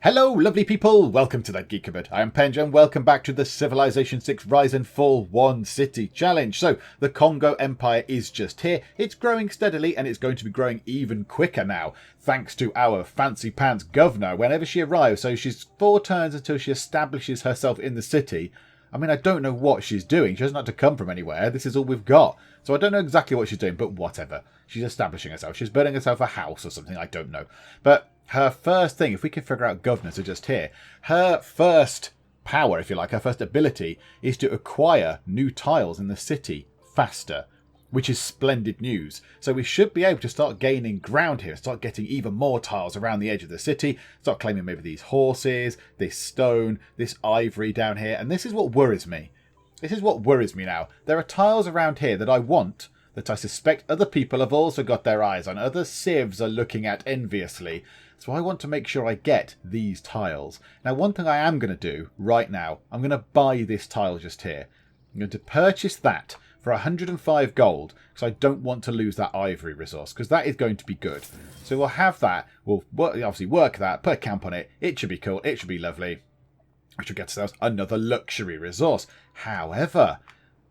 Hello, lovely people! Welcome to that Geek. I am Pangaea, and welcome back to the Civilization 6 Rise and Fall 1 City Challenge. So, the Kongo Empire is just here. It's growing steadily, and it's going to be growing even quicker now, thanks to our fancy pants governor whenever she arrives. So she's 4 turns until she establishes herself in the city. I mean, I don't know what she's doing. She doesn't have to come from anywhere. This is all we've got. So I don't know exactly what she's doing, but whatever. She's establishing herself. She's building herself a house or something. I don't know. But her first thing, if we can figure out governors are just here, her first power, if you like, her first ability is to acquire new tiles in the city faster, which is splendid news. So we should be able to start gaining ground here, start getting even more tiles around the edge of the city, start claiming maybe these horses, this stone, this ivory down here. And this is what worries me. This is what worries me now. There are tiles around here that I want, that I suspect other people have also got their eyes on. Other civs are looking at enviously. So I want to make sure I get these tiles. Now, one thing I am going to do right now, I'm going to buy this tile just here. I'm going to purchase that for 105 gold, because I don't want to lose that ivory resource, because that is going to be good. So we'll have that. We'll obviously work that, put a camp on it. It should be cool. It should be lovely. We should get ourselves another luxury resource. However,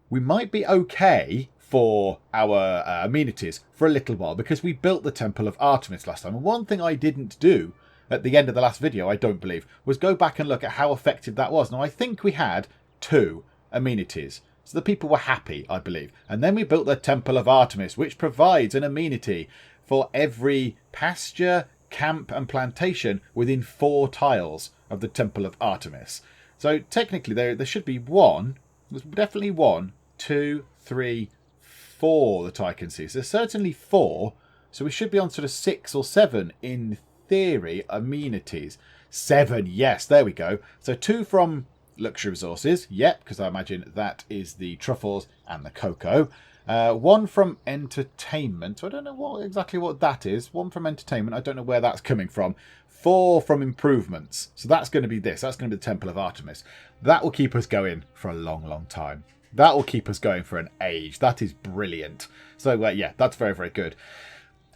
we might be okay for our amenities for a little while, because we built the Temple of Artemis last time. And one thing I didn't do at the end of the last video, I don't believe, was go back and look at how effective that was. Now, I think we had 2 amenities. So the people were happy, I believe. And then we built the Temple of Artemis, which provides an amenity for every pasture, camp and plantation within 4 tiles of the Temple of Artemis. So technically there should be one. There's definitely 1, 2, 3, 4 that I can see. So there's certainly 4. So we should be on sort of 6 or 7 in theory amenities. 7, yes, there we go. So 2 from luxury resources, yep, because I imagine that is the truffles and the cocoa. 1 from entertainment. So I don't know exactly what that is. 1 from entertainment. I don't know where that's coming from. 4 from improvements. So that's going to be this. That's going to be the Temple of Artemis. That will keep us going for a long, long time. That will keep us going for an age. That is brilliant. So yeah, that's very, very good.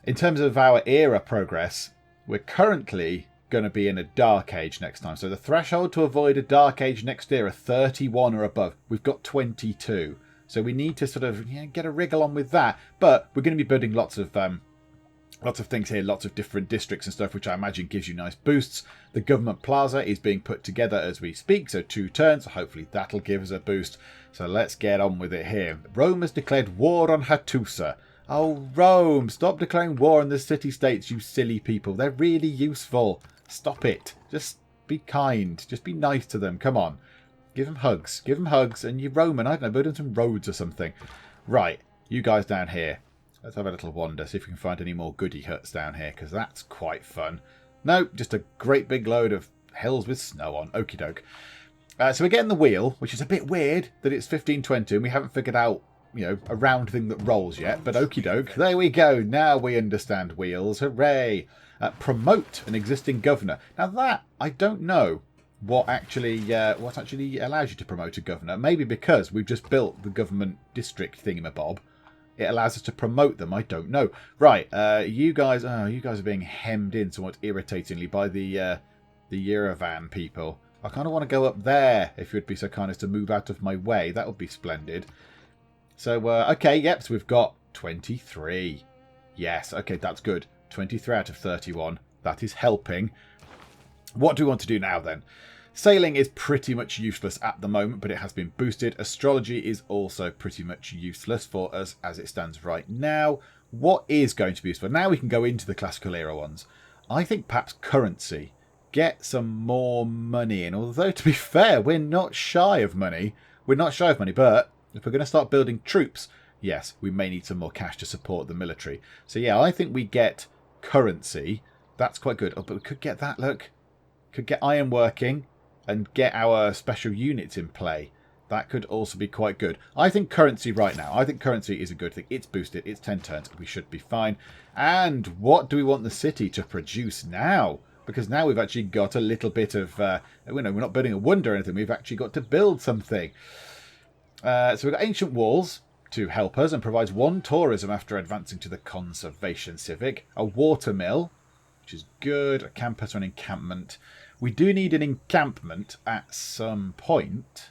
In terms of our era progress, we're currently going to be in a dark age next time. So the threshold to avoid a dark age next era, 31 or above. We've got 22. So we need to sort of get a wriggle on with that. But we're going to be building lots of things here, lots of different districts and stuff, which I imagine gives you nice boosts. The government plaza is being put together as we speak, so 2 turns. So hopefully that'll give us a boost. So let's get on with it here. Rome has declared war on Hattusa. Oh, Rome, stop declaring war on the city-states, you silly people. They're really useful. Stop it. Just be kind. Just be nice to them. Come on. Give them hugs. Give them hugs. And you Roman, I don't know, build them some roads or something. Right, you guys down here. Let's have a little wander, see if we can find any more goody huts down here, because that's quite fun. No, just a great big load of hills with snow on. Okie doke. So we're getting the wheel, which is a bit weird that it's 1520 and we haven't figured out, a round thing that rolls yet. But okie doke. There we go. Now we understand wheels. Hooray. Promote an existing governor. Now that, I don't know what actually allows you to promote a governor. Maybe because we've just built the government district thingamabob. It allows us to promote them. I don't know. Right, you guys are being hemmed in somewhat irritatingly by the Yerevan people. I kind of want to go up there, if you'd be so kind as to move out of my way. That would be splendid. So, okay, yep, so we've got 23. Yes, okay, that's good. 23 out of 31. That is helping. What do we want to do now, then? Sailing is pretty much useless at the moment, but it has been boosted. Astrology is also pretty much useless for us as it stands right now. What is going to be useful? Now we can go into the classical era ones. I think perhaps currency. Get some more money in. Although, to be fair, we're not shy of money. We're not shy of money, but if we're going to start building troops, yes, we may need some more cash to support the military. So yeah, I think we get currency. That's quite good. Oh, but we could get that, look. Could get iron working and get our special units in play. That could also be quite good. I think currency right now. I think currency is a good thing. It's boosted. It's 10 turns. We should be fine. And what do we want the city to produce now? Because now we've actually got a little bit of... we're not building a wonder or anything. We've actually got to build something. So we've got ancient walls to help us and provides 1 tourism after advancing to the conservation civic. A water mill, which is good. A campus or an encampment. we do need an encampment at some point.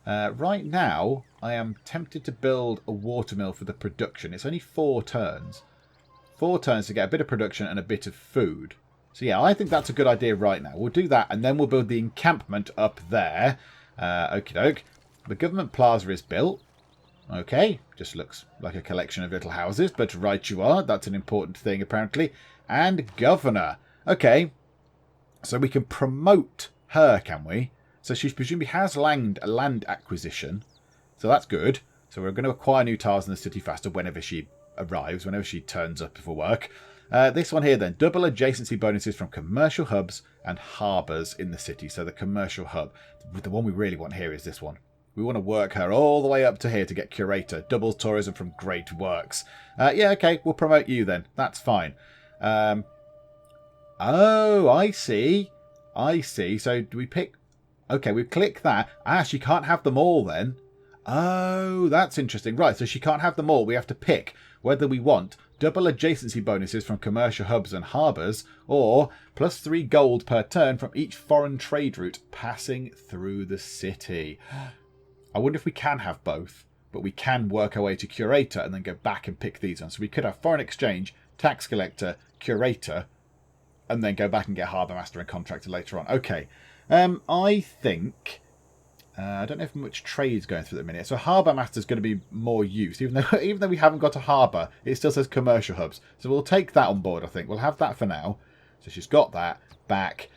Right now, I am tempted to build a watermill for the production. It's only 4 turns. 4 turns to get a bit of production and a bit of food. So yeah, I think that's a good idea right now. We'll do that, and then we'll build the encampment up there. Okie doke. The government plaza is built. Okay, just looks like a collection of little houses, but right you are. That's an important thing, apparently. And governor. Okay, so we can promote her, can we? So she presumably has land acquisition. So that's good. So we're going to acquire new tiles in the city faster whenever she arrives, whenever she turns up for work. This one here then, double adjacency bonuses from commercial hubs and harbours in the city. So the commercial hub. The one we really want here is this one. We want to work her all the way up to here to get curator. Doubles tourism from great works. Yeah, okay, we'll promote you then. That's fine. Oh, I see. I see. So do we pick... Okay, we click that. She can't have them all then. Oh, that's interesting. Right, so she can't have them all. We have to pick whether we want double adjacency bonuses from commercial hubs and harbours, or +3 gold per turn from each foreign trade route passing through the city. I wonder if we can have both, but we can work our way to curator and then go back and pick these on. So we could have foreign exchange, tax collector, curator, and then go back and get harbour master and contractor later on. Okay. I think... I don't know if much trade's going through at the minute. So harbour master is going to be more use. Even though we haven't got a harbour, it still says commercial hubs. So we'll take that on board, I think. We'll have that for now. So she's got that back.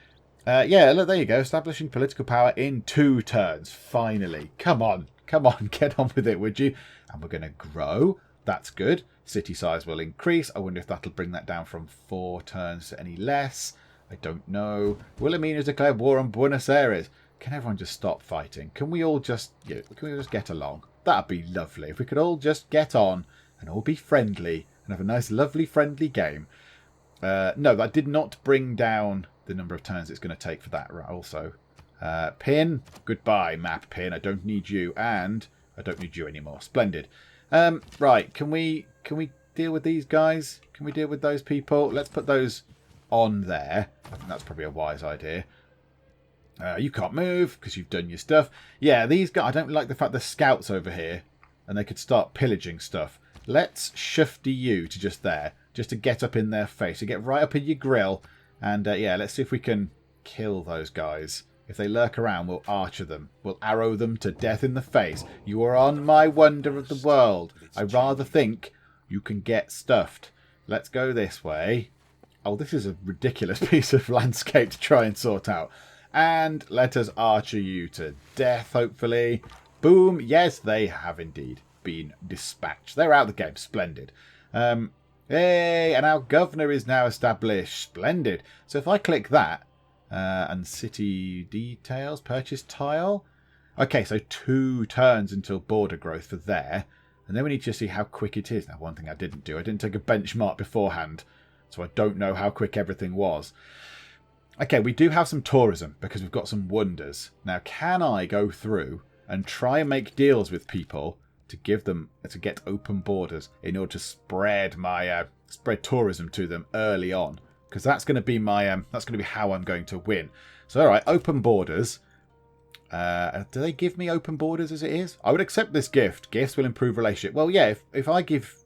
Yeah, look, there you go. Establishing political power in 2 turns. Finally. Come on. Come on. Get on with it, would you? And we're going to grow. That's good. City size will increase. I wonder if that'll bring that down from 4 turns to any less. I don't know. Wilhelmina's declared war on Buenos Aires. Can everyone just stop fighting? Can we all just get along? That'd be lovely. If we could all just get on and all be friendly and have a nice, lovely, friendly game. No, that did not bring down the number of turns it's going to take for that. Right, also, pin. Goodbye, map pin. I don't need you, and I don't need you anymore. Splendid. Right, can we deal with these guys? Can we deal with those people? Let's put those on there. I think that's probably a wise idea. You can't move because you've done your stuff. Yeah, these guys, I don't like the fact there's scouts over here and they could start pillaging stuff. Let's shifty you to just there, just to get up in their face, to get right up in your grill. And yeah, let's see if we can kill those guys. If they lurk around, we'll archer them. We'll arrow them to death in the face. You are on my wonder of the world. I rather think you can get stuffed. Let's go this way. Oh, this is a ridiculous piece of landscape to try and sort out. And let us archer you to death, hopefully. Boom. Yes, they have indeed been dispatched. They're out of the game. Splendid. Hey, and our governor is now established. Splendid. So if I click that, and city details, purchase tile. Okay, so 2 turns until border growth for there. And then we need to see how quick it is. Now, one thing I didn't do, I didn't take a benchmark beforehand. So I don't know how quick everything was. Okay, we do have some tourism because we've got some wonders. Now, can I go through and try and make deals with people to give them, to get open borders in order to spread my spread tourism to them early on? Because that's going to be my that's going to be how I'm going to win. So, all right, open borders. Do they give me open borders as it is? I would accept this gift. Gifts will improve relationship. Well, yeah, if I give...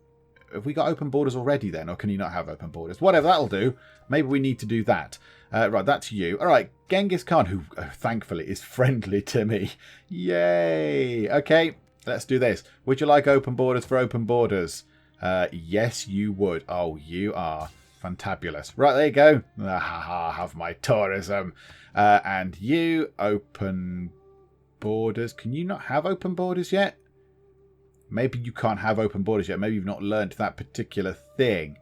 Have we got open borders already then? Or can you not have open borders? Whatever, that'll do. Maybe we need to do that. Right, that's you. All right, Genghis Khan, who thankfully is friendly to me. Yay. Okay, let's do this. Would you like open borders for open borders? Yes, you would. Oh, you are fantabulous. Right, there you go. Have my tourism. And you, open borders. Can you not have open borders yet? Maybe you can't have open borders yet. Maybe you've not learned that particular thing.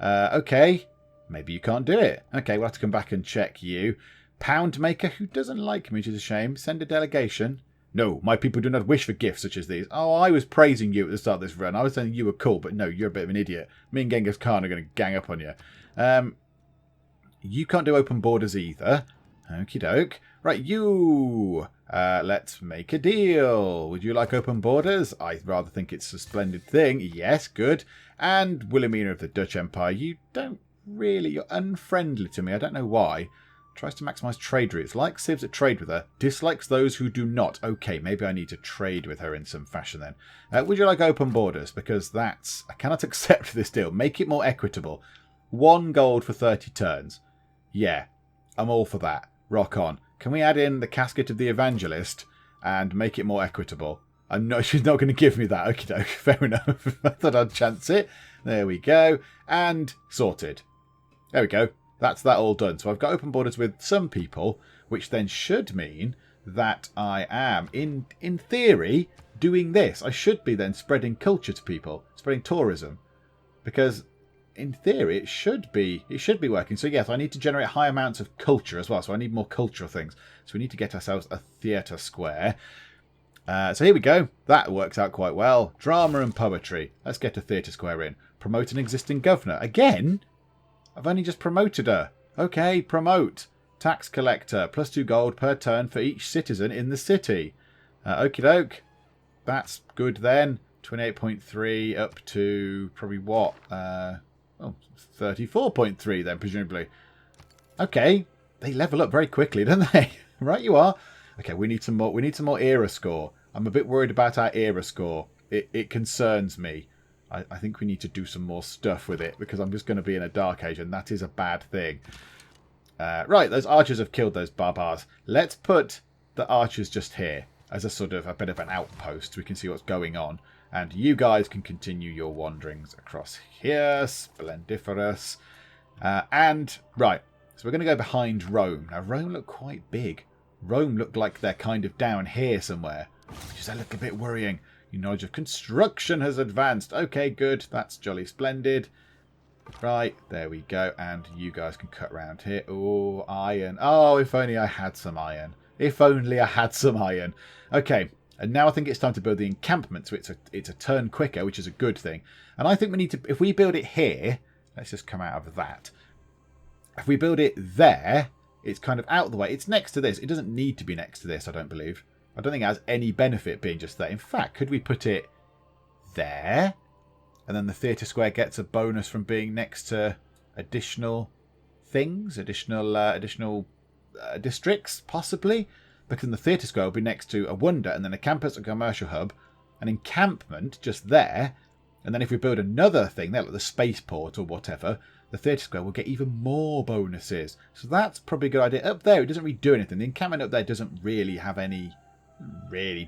Okay. Maybe you can't do it. Okay, we'll have to come back and check you. Pound maker who doesn't like me, which is a shame. Send a delegation. No, my people do not wish for gifts such as these. Oh, I was praising you at the start of this run. I was saying you were cool, but no, you're a bit of an idiot. Me and Genghis Khan are going to gang up on you. You can't do open borders either. Okie doke. Right, you... let's make a deal. Would you like open borders? I rather think it's a splendid thing. Yes, good. And Wilhelmina of the Dutch Empire, you don't really... You're unfriendly to me. I don't know why. Tries to maximise trade routes. Likes civs that trade with her. Dislikes those who do not. Okay, maybe I need to trade with her in some fashion then. Would you like open borders? Because that's... I cannot accept this deal. Make it more equitable. 1 gold for 30 turns. Yeah, I'm all for that. Rock on. Can we add in the casket of the evangelist and make it more equitable? She's not going to give me that. Okie doke. Fair enough. I thought I'd chance it. There we go. And sorted. There we go. That's that all done. So I've got open borders with some people, which then should mean that I am, in theory, doing this. I should be then spreading culture to people, spreading tourism. Because in theory it should be working. So yes, I need to generate high amounts of culture as well. So I need more cultural things. So we need to get ourselves a theatre square. So here we go. That works out quite well. Drama and poetry. Let's get a theatre square in. Promote an existing governor. Again? I've only just promoted her. Okay, promote. Tax collector. +2 gold per turn for each citizen in the city. Okie doke. That's good then. 28.3 up to probably what? 34.3 then, presumably. Okay. They level up very quickly, don't they? Right you are. Okay, we need some more era score. I'm a bit worried about our era score. It concerns me. I think we need to do some more stuff with it because I'm just going to be in a dark age and that is a bad thing. Right, those archers have killed those barbars. Let's put the archers just here as a sort of a bit of an outpost. We can see what's going on. And you guys can continue your wanderings across here. Splendiferous. And, right, so we're going to go behind Rome. Now, Rome looked quite big. Rome looked like they're kind of down here somewhere, which is a little bit worrying. Your knowledge of construction has advanced. Okay, good. That's jolly splendid. Right, there we go. And you guys can cut around here. Oh, iron. Oh, if only I had some iron. If only I had some iron. Okay, and now I think it's time to build the encampment. So it's a turn quicker, which is a good thing. And I think we need to, if we build it here, let's just come out of that. If we build it there, it's kind of out of the way. It's next to this. It doesn't need to be next to this, I don't believe. I don't think it has any benefit being just there. In fact, could we put it there? And then the theatre square gets a bonus from being next to additional things, additional districts, possibly. Because then the theatre square will be next to a wonder, and then a campus, a commercial hub, an encampment just there. And then if we build another thing there, like the spaceport or whatever, the theatre square will get even more bonuses. So that's probably a good idea. Up there, it doesn't really do anything. The encampment up there doesn't really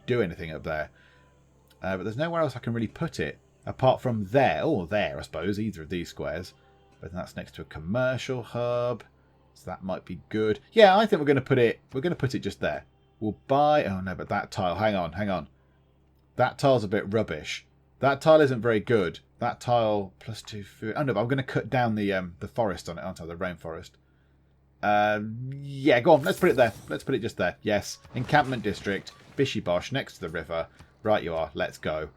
do anything up there. But there's nowhere else I can really put it. Apart from there. Or there, I suppose. Either of these squares. But that's next to a commercial hub. So that might be good. Yeah, I think we're going to put it just there. We'll buy... Oh, no, but that tile... Hang on. That tile's a bit rubbish. That tile isn't very good. That tile +2 food... Oh, no, but I'm going to cut down the forest on it, aren't I? The rainforest. Yeah, go on. Let's put it there. Let's put it just there. Yes. Encampment district. Bishy Bosh, next to the river. Right you are. Let's go.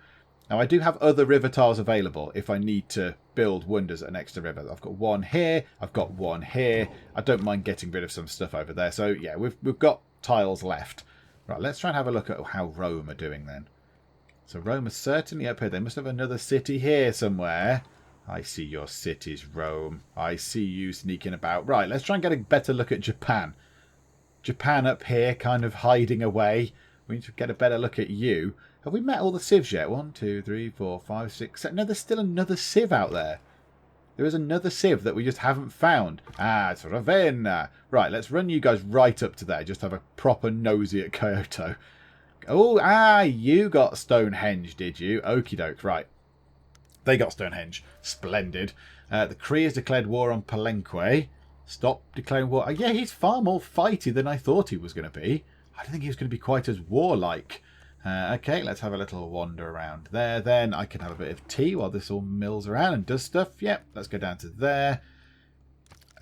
Now, I do have other river tiles available if I need to build wonders at next to the river. I've got one here. I've got one here. I don't mind getting rid of some stuff over there. So, yeah, we've got tiles left. Right, let's try and have a look at how Rome are doing then. So, Rome is certainly up here. They must have another city here somewhere. I see your cities, Rome. I see you sneaking about. Right, let's try and get a better look at Japan. Japan up here, kind of hiding away. We need to get a better look at you. Have we met all the civs yet? 1, 2, 3, 4, 5, 6, 7. No, there's still another civ out there. There is another civ that we just haven't found. Ah, it's Ravenna. Right, let's run you guys right up to there. Just have a proper nosy at Kyoto. Oh, you got Stonehenge, did you? Okie doke, right. They got Stonehenge. Splendid. The Cree has declared war on Palenque. Stop declaring war. Yeah, he's far more fighty than I thought he was going to be. I didn't think he was going to be quite as warlike. Okay, let's have a little wander around there then. I can have a bit of tea while this all mills around and does stuff. Yep, let's go down to there.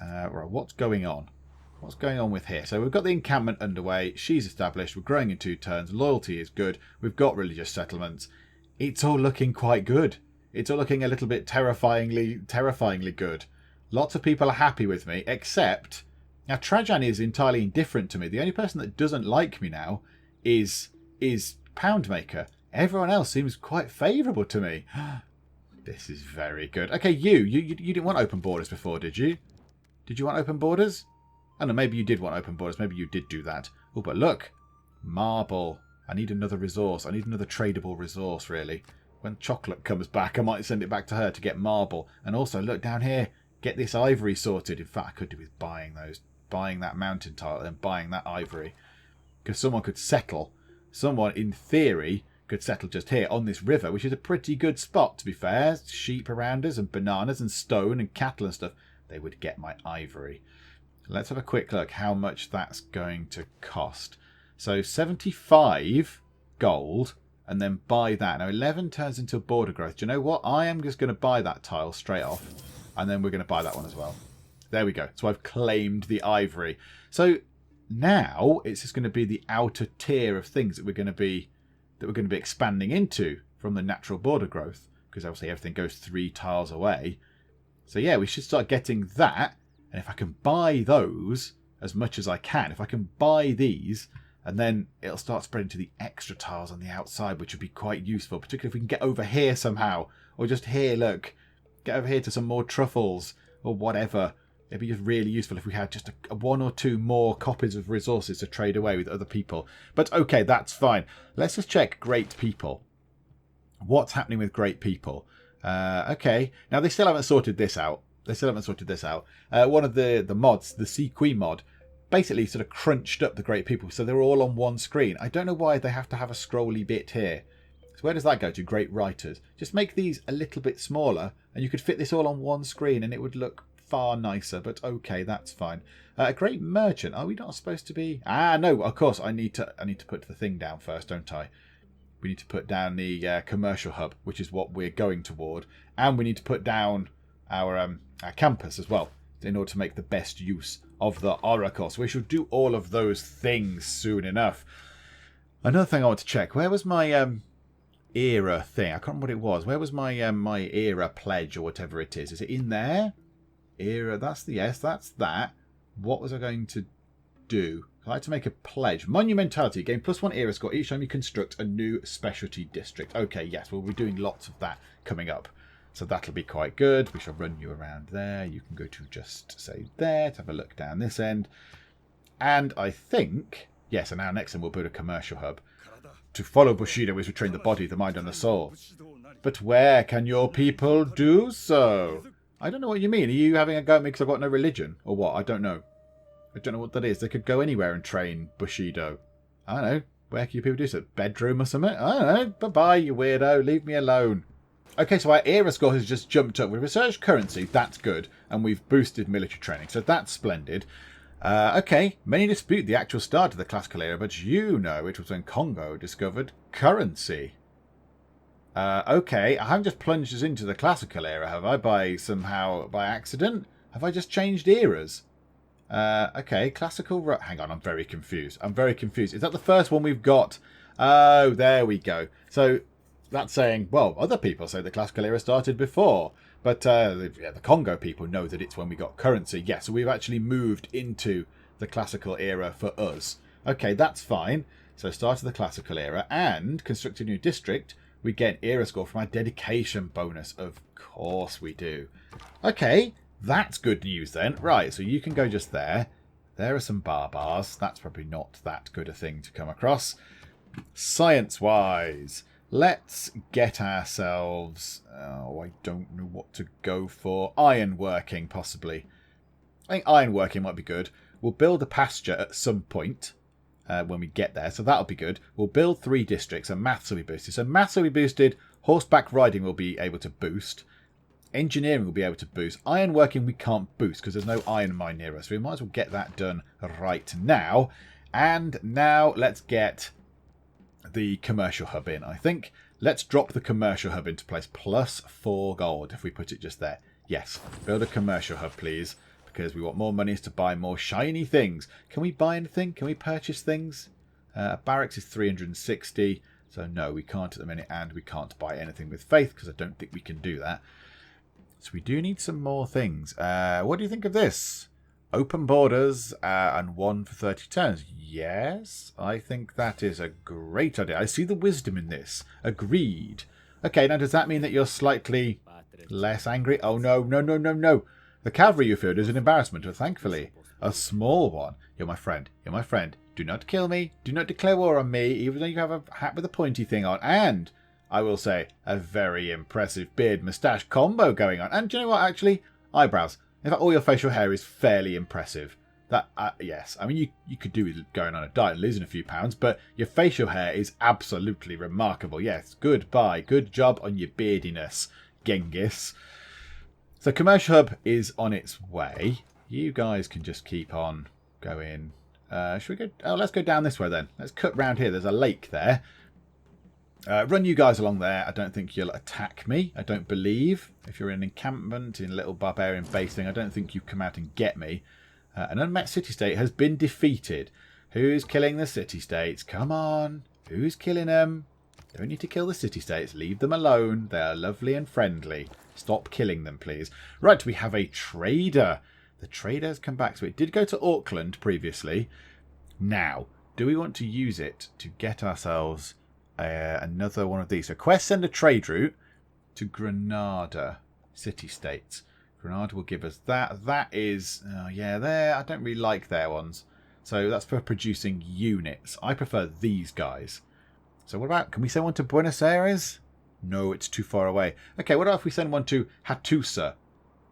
Right, what's going on? What's going on with here? So we've got the encampment underway. She's established. We're growing in 2 turns. Loyalty is good. We've got religious settlements. It's all looking quite good. It's all looking a little bit terrifyingly good. Lots of people are happy with me, except... Now, Trajan is entirely indifferent to me. The only person that doesn't like me now is Poundmaker. Everyone else seems quite favourable to me. This is very good. Okay, you didn't want open borders before, did you? Did you want open borders? I don't know, maybe you did want open borders. Maybe you did do that. Oh, but look. Marble. I need another resource. I need another tradable resource, really. When chocolate comes back, I might send it back to her to get marble. And also, look down here. Get this ivory sorted. In fact, I could do with buying those. Buying that mountain tile and buying that ivory. Because someone could settle. Someone, in theory, could settle just here on this river, which is a pretty good spot, to be fair. Sheep around us and bananas and stone and cattle and stuff. They would get my ivory. Let's have a quick look how much that's going to cost. So 75 gold and then buy that. Now 11 turns into border growth. Do you know what? I am just going to buy that tile straight off. And then we're going to buy that one as well. There we go. So I've claimed the ivory. So now it's just going to be the outer tier of things that we're going to be expanding into from the natural border growth. Because obviously everything goes 3 tiles away. So yeah, we should start getting that. And if I can buy those as much as I can, if I can buy these, and then it'll start spreading to the extra tiles on the outside, which would be quite useful, particularly if we can get over here somehow. Or just here, look. Get over here to some more truffles or whatever. It'd be just really useful if we had just a 1 or 2 more copies of resources to trade away with other people. But okay, that's fine. Let's just check great people. What's happening with great people? Okay, now they still haven't sorted this out. One of the mods, the CQ mod, basically sort of crunched up the great people, so they're all on one screen. I don't know why they have to have a scrolly bit here. So where does that go to? Great writers. Just make these a little bit smaller, and you could fit this all on one screen, and it would look far nicer. But okay, that's fine. A great merchant. Are we not supposed to be? Ah, no. Of course, I need to put the thing down first, don't I? We need to put down the commercial hub, which is what we're going toward, and we need to put down our campus as well, in order to make the best use of the oracle. So we shall do all of those things soon enough. Another thing I want to check. Where was my era thing? I can't remember what it was. Where was my my era pledge or whatever it is? Is it in there? Era, that's the yes, that's that. What was I going to do? I'd like to make a pledge. Monumentality. Gain +1 era score each time you construct a new specialty district. Okay, yes, we'll be doing lots of that coming up. So that'll be quite good. We shall run you around there. You can go to just say there to have a look down this end. And I think, yes, and now next time we'll build a commercial hub. To follow Bushido is retrain the body, the mind and the soul. But where can your people do so? I don't know what you mean. Are you having a go at me because I've got no religion? Or what? I don't know. I don't know what that is. They could go anywhere and train Bushido. I don't know. Where can you people do so? Bedroom or something? I don't know. Bye-bye, you weirdo. Leave me alone. Okay, so our era score has just jumped up. We've researched currency, that's good, and we've boosted military training, so that's splendid. Okay, many dispute the actual start of the classical era, but you know it was when Kongo discovered currency. Okay, I haven't just plunged us into the classical era, have I, by accident? Have I just changed eras? Okay, classical... Hang on, I'm very confused. Is that the first one we've got? Oh, there we go. So... that's saying, well, other people say the classical era started before. But the Kongo people know that it's when we got currency. Yeah, so we've actually moved into the classical era for us. Okay, that's fine. So start of the classical era and construct a new district. We get an era score from our dedication bonus. Of course we do. Okay, that's good news then. Right, so you can go just there. There are some barbars. That's probably not that good a thing to come across. Science-wise... let's get ourselves... oh, I don't know what to go for. Ironworking, possibly. I think ironworking might be good. We'll build a pasture at some point when we get there, so that'll be good. We'll build 3 districts, and maths will be boosted. So maths will be boosted. Horseback riding will be able to boost. Engineering will be able to boost. Ironworking we can't boost because there's no iron mine near us. So we might as well get that done right now. And now let's get... the commercial hub in, I think. Let's drop the commercial hub into place. +4 gold if we put it just there. Yes, build a commercial hub, please, because we want more monies to buy more shiny things. Can we buy anything? Can we purchase things? Barracks is 360, so no, we can't at the minute, and we can't buy anything with faith because I don't think we can do that. So we do need some more things. What do you think of this? Open borders and 1 for 30 turns. Yes, I think that is a great idea. I see the wisdom in this. Agreed. Okay, now does that mean that you're slightly less angry? Oh, no. The cavalry you field is an embarrassment, but thankfully A small one. You're my friend. You're my friend. Do not kill me. Do not declare war on me, even though you have a hat with a pointy thing on. And, I will say, a very impressive beard-moustache combo going on. And do you know what, actually? Eyebrows. In fact, all your facial hair is fairly impressive. That, yes. I mean, you could do with going on a diet and losing a few pounds, but your facial hair is absolutely remarkable. Yes, goodbye. Good job on your beardiness, Genghis. So, Commercial Hub is on its way. You guys can just keep on going. Should we go? Oh, let's go down this way then. Let's cut round here. There's a lake there. Run you guys along there. I don't think you'll attack me. I don't believe. If you're in an encampment in a little barbarian base thing, I don't think you come out and get me. An unmet city-state has been defeated. Who's killing the city-states? Come on. Who's killing them? Don't need to kill the city-states. Leave them alone. They are lovely and friendly. Stop killing them, please. Right, we have a trader. The trader has come back. So it did go to Auckland previously. Now, do we want to use it to get ourselves another one of these? So quest send a trade route to Granada city-states. Granada will give us that. That is, yeah, there. I don't really like their ones. So that's for producing units. I prefer these guys. So what about, can we send one to Buenos Aires? No, it's too far away. Okay, what about if we send one to Hattusa?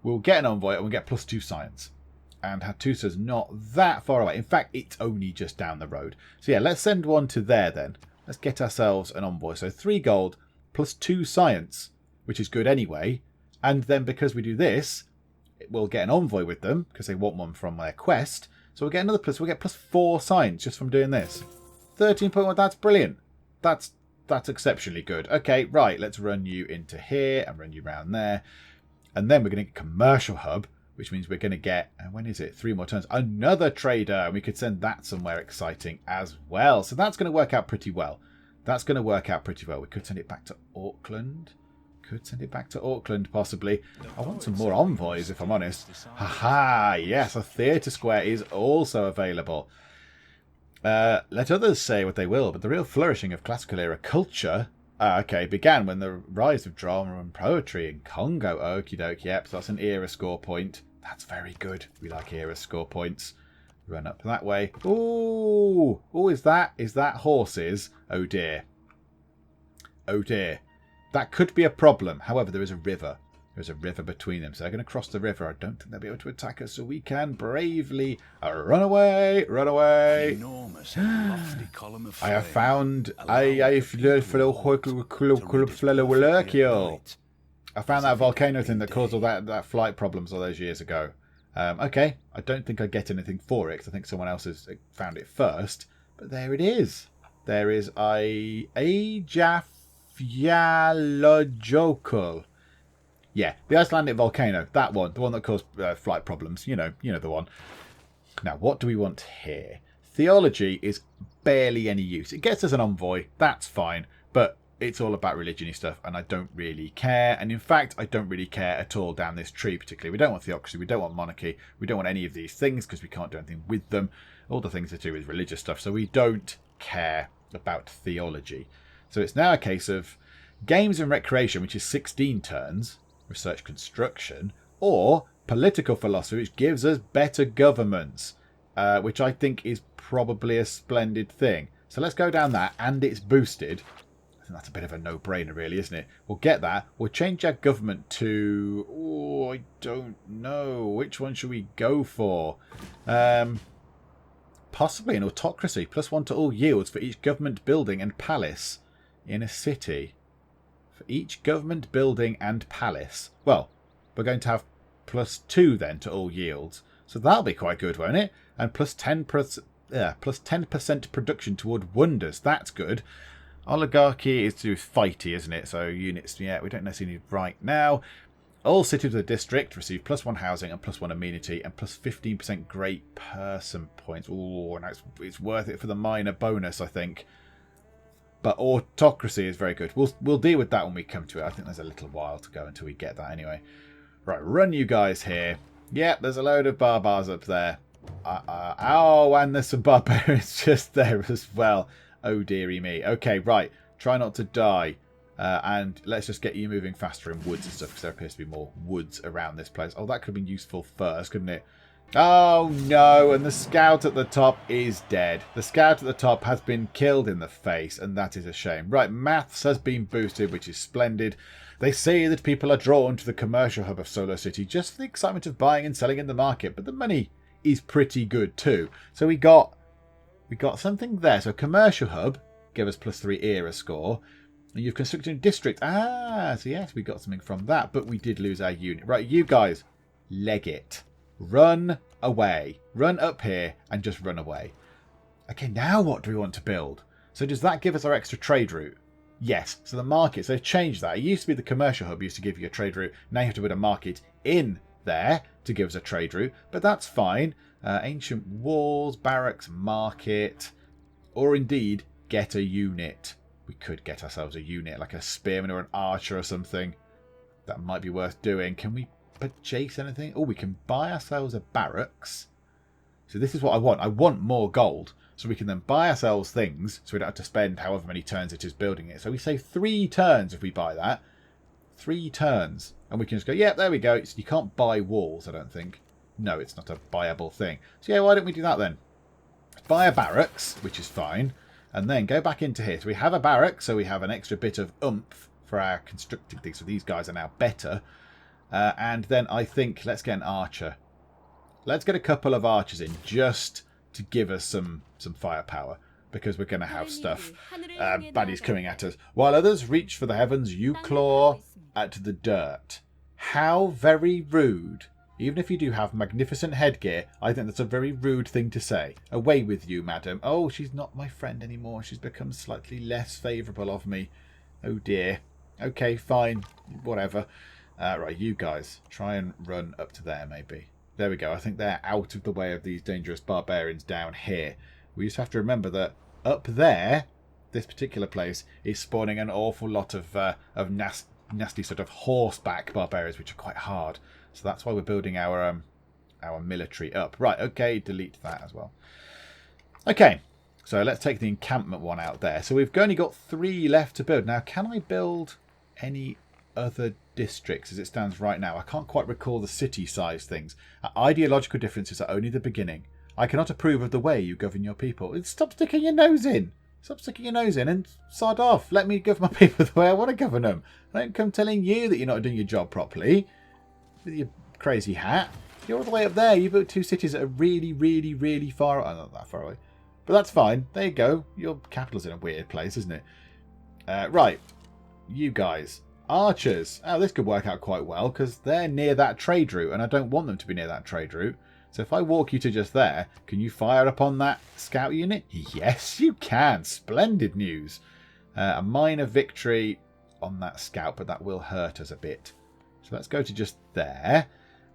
We'll get an envoy and we'll get +2 science. And Hattusa's not that far away. In fact, it's only just down the road. So yeah, let's send one to there then. Let's get ourselves an envoy. So 3 gold +2 science, which is good anyway. And then because we do this, we'll get an envoy with them because they want one from their quest. So we'll get another we'll get +4 science just from doing this. 13.1, that's brilliant. That's exceptionally good. Okay, right, let's run you into here and run you around there. And then we're going to get Commercial Hub, which means we're going to get, when is it? 3 more turns. Another trader. And we could send that somewhere exciting as well. So that's going to work out pretty well. That's going to work out pretty well. We could send it back to Auckland. Could send it back to Auckland, possibly. I want some more envoys, if I'm honest. Haha, yes, a theatre square is also available. Let others say what they will, but the real flourishing of classical era culture began when the rise of drama and poetry in Kongo. Okie dokie, yep, so that's an era score point. That's very good. We like era score points. Run up that way. Ooh, is that horses? Oh dear. Oh dear. That could be a problem. However, there is a river. There's a river between them. So they're going to cross the river. I don't think they'll be able to attack us. So we can bravely run away. Run away. Enormous lofty column of I have found I found that volcano thing that caused all that flight problems all those years ago. Okay. I don't think I get anything for it because I think someone else has found it first. But there it is. There is a Jafjalojokul. Yeah, the Icelandic volcano. That one. The one that caused flight problems. You know the one. Now, what do we want here? Theology is barely any use. It gets us an envoy. That's fine. But it's all about religion-y stuff, and I don't really care. And in fact, I don't really care at all down this tree particularly. We don't want theocracy. We don't want monarchy. We don't want any of these things because we can't do anything with them. All the things to do with religious stuff. So we don't care about theology. So it's now a case of games and recreation, which is 16 turns, research construction, or political philosophy, which gives us better governments, which I think is probably a splendid thing. So let's go down that, and it's boosted. I think that's a bit of a no-brainer, really, isn't it? We'll get that. We'll change our government to... Oh, I don't know. Which one should we go for? Possibly an autocracy. +1 to all yields for each government building and palace in a city. For each government building and palace. Well, we're going to have +2 then to all yields. So that'll be quite good, won't it? And plus 10% production toward wonders. That's good. Oligarchy is to do with fighty, isn't it? So units, yeah, we don't necessarily need right now. All cities of the district receive +1 housing and +1 amenity and +15% great person points. Oh, and it's worth it for the minor bonus, I think. But autocracy is very good. We'll deal with that when we come to it. I think there's a little while to go until we get that anyway. Right, run you guys here. Yep, there's a load of barbars up there. Oh, and there's some barbarians just there as well. Oh, dearie me. Okay, right. Try not to die. And let's just get you moving faster in woods and stuff, because there appears to be more woods around this place. Oh, that could have been useful first, couldn't it? Oh no, and the scout at the top is dead. The scout at the top has been killed in the face, and that is a shame. Right, maths has been boosted, which is splendid. They say that people are drawn to the commercial hub of Solo City just for the excitement of buying and selling in the market, but the money is pretty good too. So we got something there. So commercial hub, give us +3 era score. And you've constructed a district. Ah, so yes, we got something from that, but we did lose our unit. Right, you guys, leg it. Run away. Run up here and just run away. Okay, now what do we want to build? So does that give us our extra trade route? Yes. So the markets, they've changed that. It used to be the commercial hub used to give you a trade route. Now you have to put a market in there to give us a trade route. But that's fine. Ancient walls, barracks, market. Or indeed, get a unit. We could get ourselves a unit, like a spearman or an archer or something. That might be worth doing. Can we purchase anything? Oh, we can buy ourselves a barracks. So this is what I want. I want more gold. So we can then buy ourselves things. So we don't have to spend however many turns it is building it. So we save 3 turns if we buy that. 3 turns. And we can just go, yeah, there we go. So you can't buy walls, I don't think. No, it's not a buyable thing. So yeah, why don't we do that then? Buy a barracks, which is fine. And then go back into here. So we have a barrack. So we have an extra bit of oomph for our constructing things. So these guys are now better. And then I think let's get an archer. Let's get a couple of archers in just to give us some firepower. Because we're going to have stuff, baddies coming at us. While others reach for the heavens, you claw at the dirt. How very rude. Even if you do have magnificent headgear, I think that's a very rude thing to say. Away with you, madam. Oh, she's not my friend anymore. She's become slightly less favourable of me. Oh dear. Okay, fine. Whatever. Right, you guys, try and run up to there, maybe. There we go. I think they're out of the way of these dangerous barbarians down here. We just have to remember that up there, this particular place, is spawning an awful lot of nasty sort of horseback barbarians, which are quite hard. So that's why we're building our military up. Right, okay, delete that as well. Okay, so let's take the encampment one out there. So we've only got 3 left to build. Now, can I build any other districts as it stands right now? I can't quite recall the city size things. Ideological differences are only the beginning. I cannot approve of the way you govern your people. Stop sticking your nose in. Stop sticking your nose in and sod off. Let me govern my people the way I want to govern them. I don't come telling you that you're not doing your job properly with your crazy hat. You're all the way up there. You built 2 cities that are really, really, really far. Oh, not that far away. But that's fine. There you go. Your capital's in a weird place, isn't it? Right. You guys. Archers. Oh, this could work out quite well because they're near that trade route and I don't want them to be near that trade route. So if I walk you to just there, can you fire upon that scout unit? Yes, you can. Splendid news. A minor victory on that scout, but that will hurt us a bit. So let's go to just there.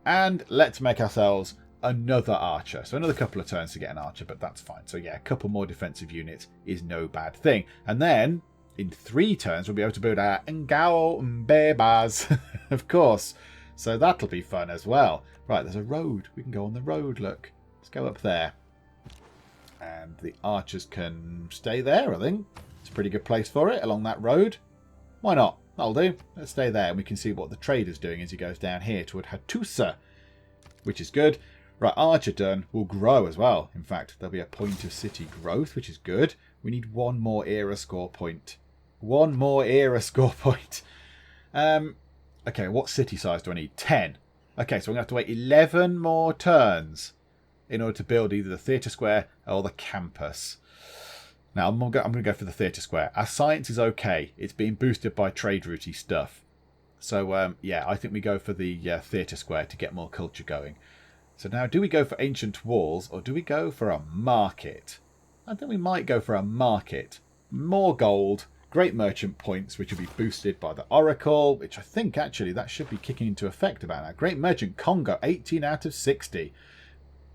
And let's make ourselves another archer. So another couple of turns to get an archer, but that's fine. So yeah, a couple more defensive units is no bad thing. And then in 3 turns, we'll be able to build our Ngao Mbebas, of course. So that'll be fun as well. Right, there's a road. We can go on the road, look. Let's go up there. And the archers can stay there, I think. It's a pretty good place for it, along that road. Why not? That'll do. Let's stay there, and we can see what the trader's doing as he goes down here toward Hattusa, which is good. Right, archer done. Will grow as well. In fact, there'll be a point of city growth, which is good. We need 1 more era score point. 1 more era score point. Okay, what city size do I need? 10. Okay, so I'm going to have to wait 11 more turns in order to build either the theatre square or the campus. Now, I'm going to go for the theatre square. Our science is okay. It's being boosted by trade routey stuff. So, yeah, I think we go for the theatre square to get more culture going. So now, do we go for ancient walls or do we go for a market? I think we might go for a market. More gold. Great merchant points, which will be boosted by the Oracle, which I think actually that should be kicking into effect about now. Great merchant Kongo, 18 out of 60.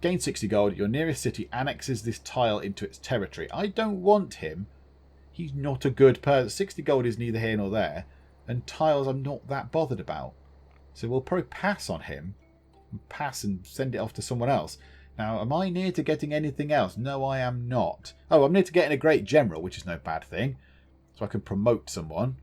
Gain 60 gold. Your nearest city annexes this tile into its territory. I don't want him. He's not a good person. 60 gold is neither here nor there. And tiles I'm not that bothered about. So we'll probably pass on him. Pass and send it off to someone else. Now, am I near to getting anything else? No, I am not. Oh, I'm near to getting a great general, which is no bad thing. So I can promote someone.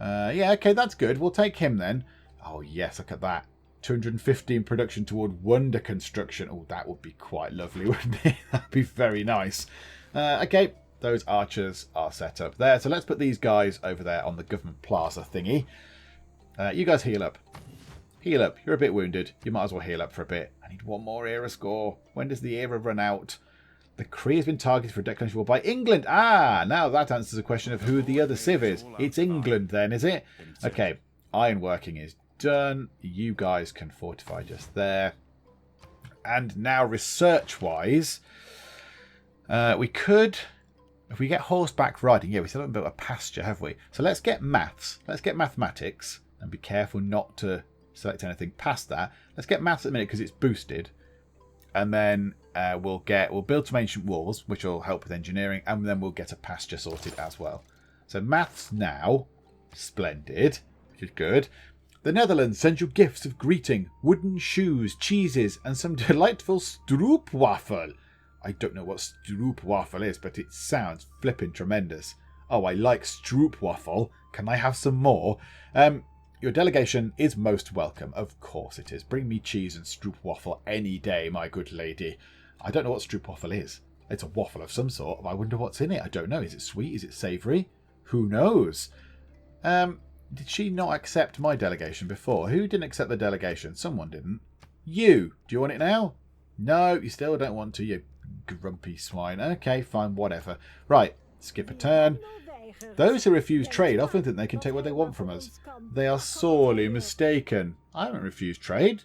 Yeah, okay, that's good. We'll take him then. Oh, yes, look at that. 215 production toward wonder construction. Oh, that would be quite lovely, wouldn't it? That'd be very nice. Okay, those archers are set up there. So let's put these guys over there on the government plaza thingy. You guys heal up. Heal up. You're a bit wounded. You might as well heal up for a bit. I need one more era score. When does the era run out? The Cree has been targeted for a declaration war by England. Ah, now that answers the question of who the other Civ is. It's England then, is it? Okay, ironworking is done. You guys can fortify just there. And now research-wise, we could, if we get horseback riding, yeah, we still haven't built a pasture, have we? So let's get maths. Let's get mathematics and be careful not to select anything past that. Let's get maths at the minute because it's boosted. And then we'll build some ancient walls, which will help with engineering, and then we'll get a pasture sorted as well. So maths now, splendid, which is good. The Netherlands sends you gifts of greeting, wooden shoes, cheeses, and some delightful stroopwafel. I don't know what stroopwafel is, but it sounds flipping tremendous. Oh, I like stroopwafel. Can I have some more? Your delegation is most welcome. Of course it is. Bring me cheese and stroopwafel any day, my good lady. I don't know what stroopwafel is. It's a waffle of some sort. I wonder what's in it. I don't know. Is it sweet? Is it savoury? Who knows? Did she not accept my delegation before? Who didn't accept the delegation? Someone didn't. You. Do you want it now? No, you still don't want to, you grumpy swine. Okay, fine, whatever. Right, skip a turn. Those who refuse trade often think they can take what they want from us. They are sorely mistaken. I haven't refused trade.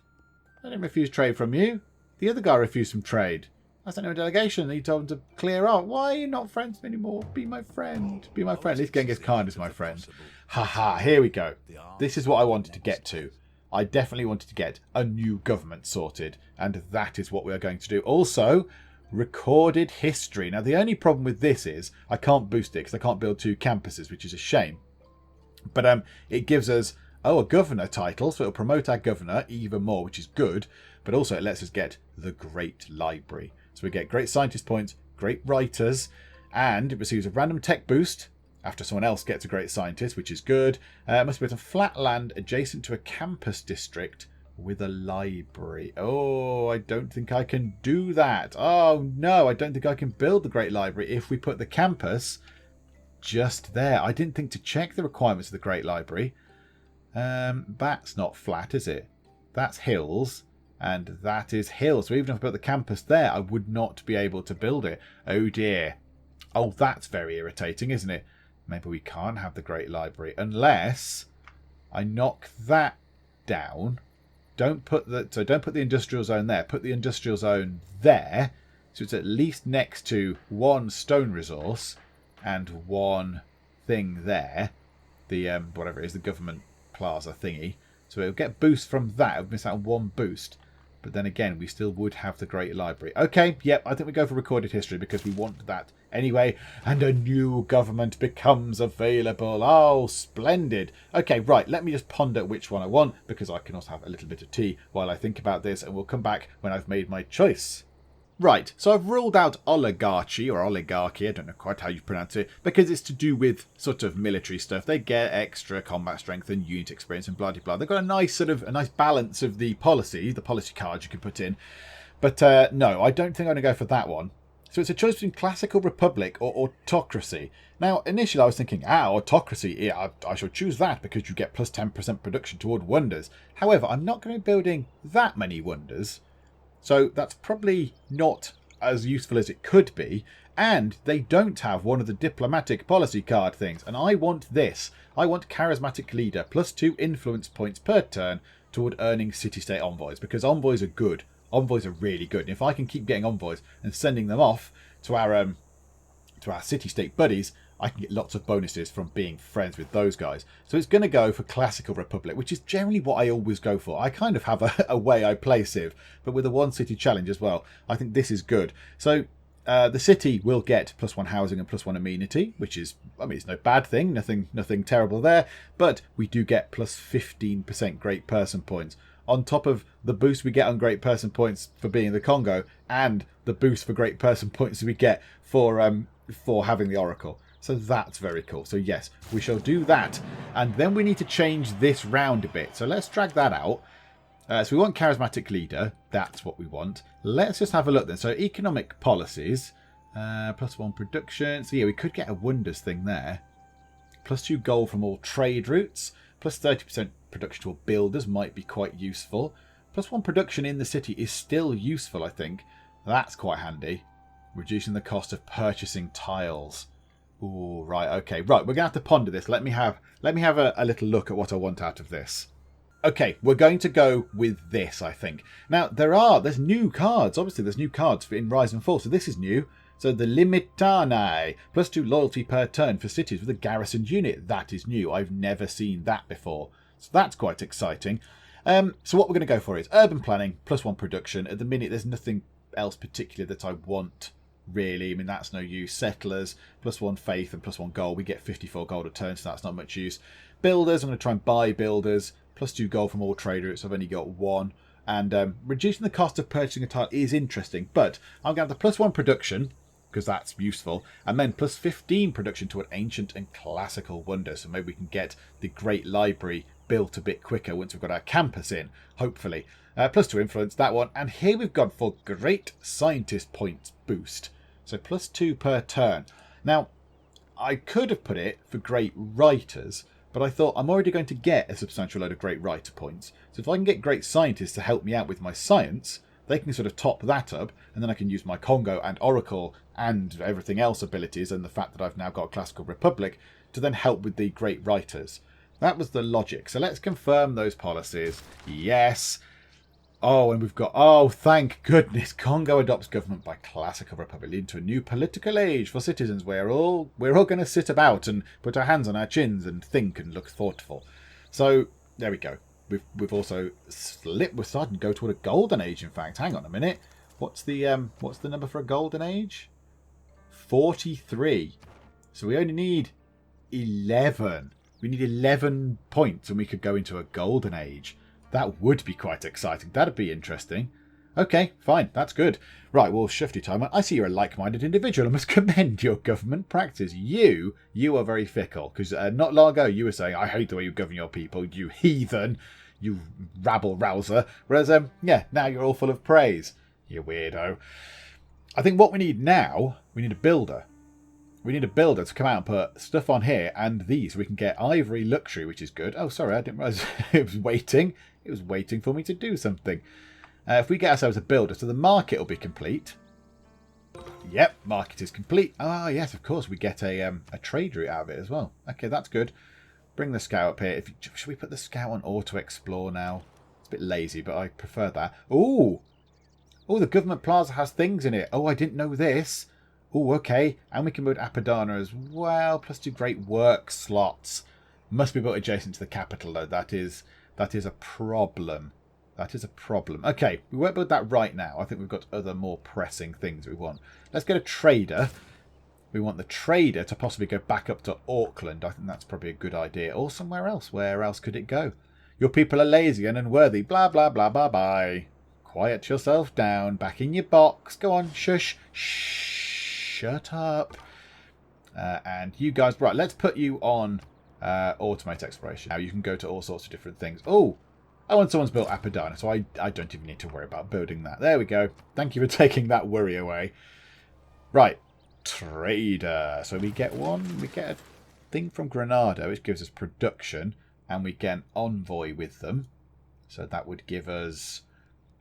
I didn't refuse trade from you. The other guy refused some trade. I sent him a delegation and he told him to clear up. Why are you not friends anymore? Be my friend. Be my friend. At least Genghis Khan is my friend. Haha, here we go. This is what I wanted to get to. I definitely wanted to get a new government sorted, and that is what we are going to do. Also, recorded history. Now, the only problem with this is I can't boost it because I can't build 2 campuses, which is a shame. But it gives us, a governor title, so it'll promote our governor even more, which is good. But also it lets us get the Great Library. So we get great scientist points, great writers, and it receives a random tech boost after someone else gets a great scientist, which is good. It must be a flat land adjacent to a campus district with a library. Oh, I don't think I can do that. Oh, no, I don't think I can build the Great Library if we put the campus just there. I didn't think to check the requirements of the Great Library. That's not flat, is it? That's hills, and that is hills. So even if I put the campus there, I would not be able to build it. Oh, dear. Oh, that's very irritating, isn't it? Maybe we can't have the Great Library unless I knock that down. Don't put the industrial zone there. Put the industrial zone there, so it's at least next to one stone resource and one thing there. The whatever it is, the government plaza thingy. So it'll get boost from that. It'll miss out on one boost. But then again, we still would have the Great Library. Okay, yep, I think we go for recorded history because we want that anyway. And a new government becomes available. Oh, splendid. Okay, right, let me just ponder which one I want because I can also have a little bit of tea while I think about this, and we'll come back when I've made my choice. Right, so I've ruled out oligarchy, or oligarchy, I don't know quite how you pronounce it, because it's to do with sort of military stuff. They get extra combat strength and unit experience and blah, blah, blah. They've got a nice balance of the policy cards you can put in. But no, I don't think I'm going to go for that one. So it's a choice between classical republic or autocracy. Now, initially I was thinking, autocracy, yeah, I shall choose that because you get plus 10% production toward wonders. However, I'm not going to be building that many wonders. So that's probably not as useful as it could be. And they don't have one of the diplomatic policy card things. And I want this. I want charismatic leader plus 2 influence points per turn toward earning city-state envoys. Because envoys are good. Envoys are really good. And if I can keep getting envoys and sending them off to our city-state buddies, I can get lots of bonuses from being friends with those guys. So it's going to go for Classical Republic, which is generally what I always go for. I kind of have a way I play Civ, but with a 1 city challenge as well. I think this is good. So the city will get plus 1 housing and plus 1 amenity, which is, I mean, it's no bad thing. Nothing terrible there. But we do get plus 15% great person points on top of the boost we get on great person points for being the Kongo and the boost for great person points we get for having the Oracle. So that's very cool. So yes, we shall do that. And then we need to change this round a bit. So let's drag that out. So we want charismatic leader. That's what we want. Let's just have a look then. So economic policies. +1 production. So yeah, we could get a wonders thing there. +2 gold from all trade routes. +30% production to all builders might be quite useful. +1 production in the city is still useful, I think. That's quite handy. Reducing the cost of purchasing tiles. Ooh, right, okay. Right, we're going to have to ponder this. Let me have a little look at what I want out of this. Okay, we're going to go with this, I think. Now, there's new cards. Obviously, there's new cards in Rise and Fall, so this is new. So the Limitane, +2 loyalty per turn for cities with a garrisoned unit. That is new. I've never seen that before. So that's quite exciting. So what we're going to go for is urban planning, +1 production. At the minute, there's nothing else particular that I want, really. I mean, that's no use. Settlers, +1 faith and +1 gold. We get 54 gold a turn, so that's not much use. Builders, I'm going to try and buy builders. +2 gold from all trade routes. I've only got 1. And reducing the cost of purchasing a tile is interesting. But I'm going to have the +1 production, because that's useful. And then +15 production to an ancient and classical wonder. So maybe we can get the Great Library built a bit quicker once we've got our campus in, hopefully. +2 influence, that one. And here we've gone for Great Scientist points boost. So +2 per turn. Now, I could have put it for Great Writers, but I thought I'm already going to get a substantial load of Great Writer points. So if I can get Great Scientists to help me out with my science, they can sort of top that up, and then I can use my Kongo and Oracle and everything else abilities, and the fact that I've now got Classical Republic, to then help with the Great Writers. That was the logic. So let's confirm those policies. Yes. Oh, and we've got... Oh, thank goodness. Kongo adopts government by Classical Republic, leading to a new political age for citizens. We're all going to sit about and put our hands on our chins and think and look thoughtful. So there we go. We've also slipped. We're starting to go toward a golden age. In fact, hang on a minute. What's the number for a golden age? 43. So we only need 11. We need 11 points, and we could go into a golden age. That would be quite exciting. That'd be interesting. Okay, fine. That's good. Right, well, Shifty Timer, I see you're a like-minded individual. I must commend your government practice. You are very fickle, because not long ago you were saying, I hate the way you govern your people, you heathen, you rabble-rouser. Whereas, yeah, now you're all full of praise. You weirdo. I think what we need now, we need a builder. We need a builder to come out and put stuff on here and these. We can get Ivory Luxury, which is good. Oh, sorry, I didn't realise it was waiting. It was waiting for me to do something. If we get ourselves a builder, so the market will be complete. Yep, market is complete. Ah, yes, of course, we get a trade route out of it as well. Okay, that's good. Bring the scout up here. Should we put the scout on auto explore now? It's a bit lazy, but I prefer that. Ooh! Oh, the government plaza has things in it. Oh, I didn't know this. Oh, okay. And we can build Apadana as well. +2 great work slots. Must be built adjacent to the capital, though. That is a problem. That is a problem. Okay, we won't build that right now. I think we've got other more pressing things we want. Let's get a trader. We want the trader to possibly go back up to Auckland. I think that's probably a good idea. Or somewhere else. Where else could it go? Your people are lazy and unworthy. Blah, blah, blah, blah, bye. Quiet yourself down. Back in your box. Go on. Shush. Shut up. And you guys... Right, let's put you on automate exploration. Now you can go to all sorts of different things. Oh, and someone's built Apadana, so I don't even need to worry about building that. There we go. Thank you for taking that worry away. Right. Trader. So we get one. We get a thing from Granada, which gives us production, and we get an envoy with them. So that would give us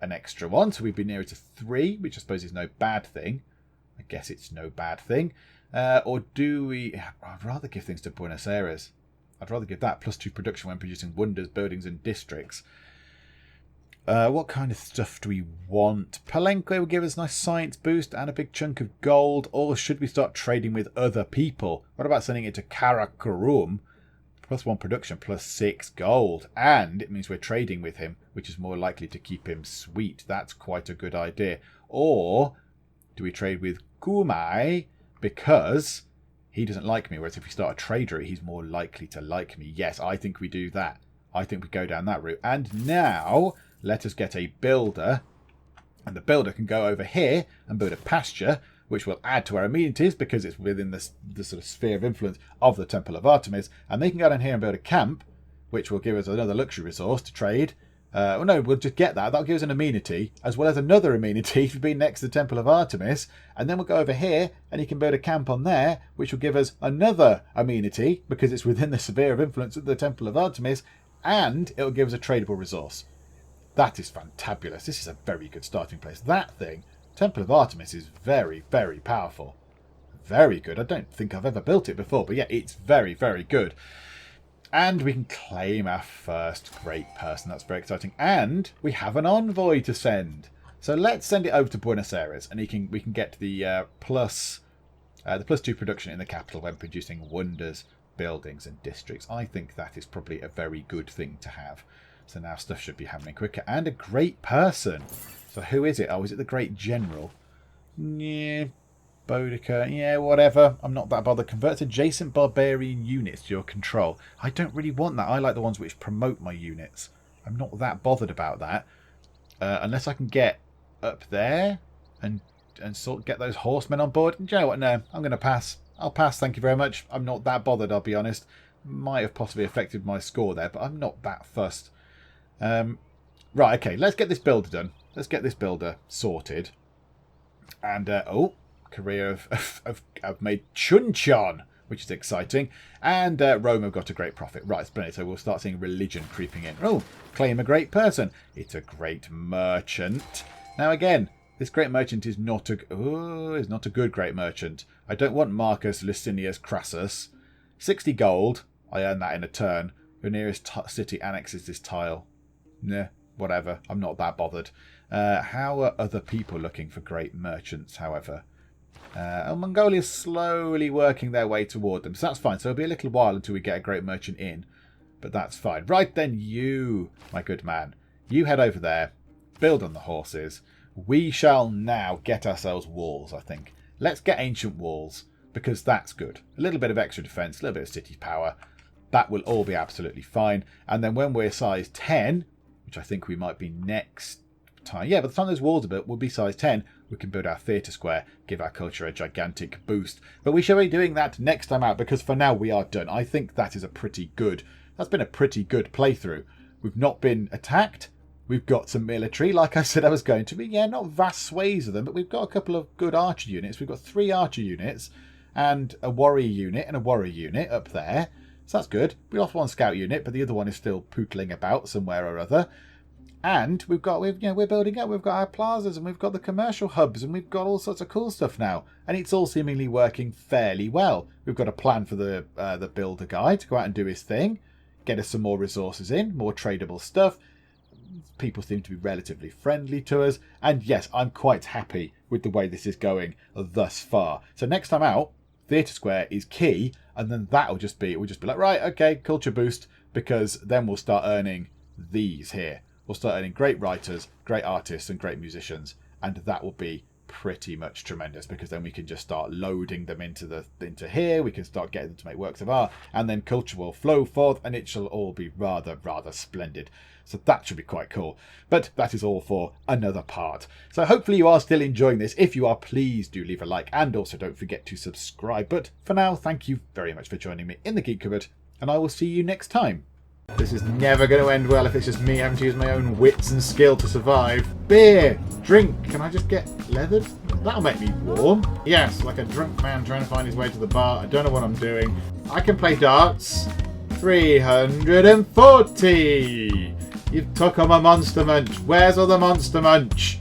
an extra one. So we'd be nearer to 3, which I suppose is no bad thing. I guess it's no bad thing. Or do we... I'd rather give things to Buenos Aires. I'd rather give that +2 production when producing wonders, buildings and districts. What kind of stuff do we want? Palenque will give us a nice science boost and a big chunk of gold. Or should we start trading with other people? What about sending it to Karakorum? +1 production, +6 gold. And it means we're trading with him, which is more likely to keep him sweet. That's quite a good idea. Or do we trade with Kumai? Because he doesn't like me, whereas if we start a trader, he's more likely to like me. Yes, I think we do that. I think we go down that route. And now, let us get a builder. And the builder can go over here and build a pasture, which will add to our amenities because it's within the sort of sphere of influence of the Temple of Artemis. And they can go down here and build a camp, which will give us another luxury resource to trade. Well, no, we'll just get that. That'll give us an amenity, as well as another amenity for being next to the Temple of Artemis. And then we'll go over here, and he can build a camp on there, which will give us another amenity, because it's within the sphere of influence of the Temple of Artemis, and it'll give us a tradable resource. That is fantabulous. This is a very good starting place. That thing, Temple of Artemis, is very, very powerful. Very good. I don't think I've ever built it before, but yeah, it's very, very good. And we can claim our first great person. That's very exciting. And we have an envoy to send. So let's send it over to Buenos Aires, and we can get the plus 2 production in the capital when producing wonders, buildings, and districts. I think that is probably a very good thing to have. So now stuff should be happening quicker. And a great person. So who is it? Oh, is it the Great General? Yeah. Boudica, yeah, whatever. I'm not that bothered. Convert adjacent barbarian units to your control. I don't really want that. I like the ones which promote my units. I'm not that bothered about that. Unless I can get up there and sort of get those horsemen on board. And you know what? No, I'm going to pass. I'll pass, thank you very much. I'm not that bothered, I'll be honest. Might have possibly affected my score there, but I'm not that fussed. Right, okay, let's get this builder done. Let's get this builder sorted. And, Korea have made Chuncheon, which is exciting. And Rome have got a great profit. Right, splendid. So we'll start seeing religion creeping in. Oh, claim a great person. It's a great merchant. Now again, this great merchant is not a good great merchant. I don't want Marcus Licinius Crassus. 60 gold. I earn that in a turn. The nearest city annexes this tile. Nah, whatever. I'm not that bothered. How are other people looking for great merchants, however? Mongolia's slowly working their way toward them, so that's fine. So it'll be a little while until we get a great merchant in, but that's fine. Right then, you, my good man, you head over there, build on the horses. We shall now get ourselves walls, I think. Let's get ancient walls, because that's good. A little bit of extra defence, a little bit of city power. That will all be absolutely fine. And then when we're size 10, which I think we might be next time. Yeah, by the time those walls are built, we'll be size 10. We can build our theatre square, give our culture a gigantic boost. But we shall be doing that next time out, because for now we are done. I think that is that's been a pretty good playthrough. We've not been attacked. We've got some military, like I said I was going to be. Yeah, not vast swathes of them, but we've got a couple of good archer units. We've got 3 archer units and a warrior unit and a warrior unit up there. So that's good. We lost 1 scout unit, but the other one is still pootling about somewhere or other. And we're building up. We've got our plazas and we've got the commercial hubs and we've got all sorts of cool stuff now. And it's all seemingly working fairly well. We've got a plan for the builder guy to go out and do his thing, get us some more resources in, more tradable stuff. People seem to be relatively friendly to us. And yes, I'm quite happy with the way this is going thus far. So next time out, Theatre Square is key. And then we'll just be like, right, okay, culture boost. Because then we'll start earning these here. We'll start earning great writers, great artists, and great musicians. And that will be pretty much tremendous, because then we can just start loading them into here. We can start getting them to make works of art, and then culture will flow forth, and it shall all be rather splendid. So that should be quite cool. But that is all for another part. So hopefully you are still enjoying this. If you are, please do leave a like, and also don't forget to subscribe. But for now, thank you very much for joining me in the Geek Cupboard, and I will see you next time. This is never going to end well if it's just me having to use my own wits and skill to survive. Beer! Drink! Can I just get leathered? That'll make me warm. Yes, like a drunk man trying to find his way to the bar. I don't know what I'm doing. I can play darts. 340! You've took on my monster munch. Where's all the monster munch?